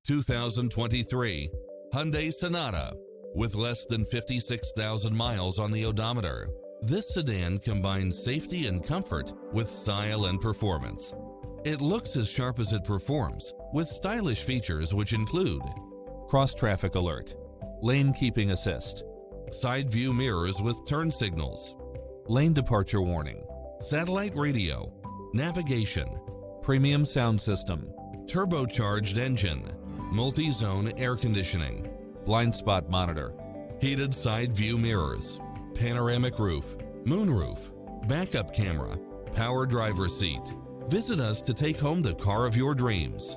2023 Hyundai Sonata. With less than 56,000 miles on the odometer, this sedan combines safety and comfort with style and performance. It looks as sharp as it performs, with stylish features which include cross-traffic alert, lane keeping assist, side view mirrors with turn signals, lane departure warning, satellite radio, navigation, premium sound system, turbocharged engine, multi-zone air conditioning, blind spot monitor, heated side view mirrors, panoramic roof, moonroof, backup camera, power driver seat. Visit us to take home the car of your dreams.